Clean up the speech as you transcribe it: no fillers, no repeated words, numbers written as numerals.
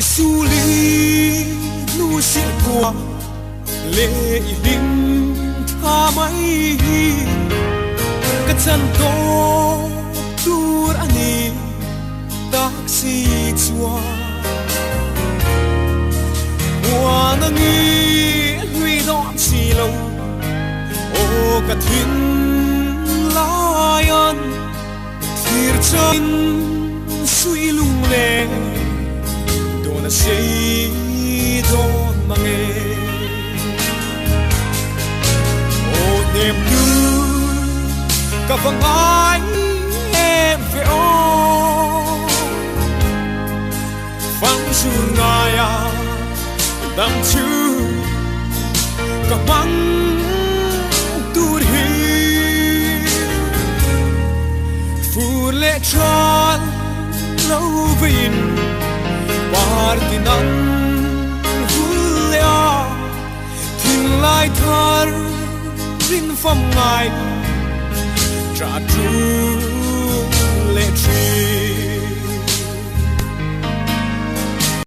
Isuli nu sil qua le iling tha mai ka chan to tur ani tak si chua wa na ngi hui don si lo o ka thin lion thir chin sui lung le say don't mange oh niềm như cả vầng ai em về ô vắng dù ngài à đam chư cả băng tuột hi phù lệ tròn lâu vin Partinan hulia Thình lai thar rin phong ngai Trả trù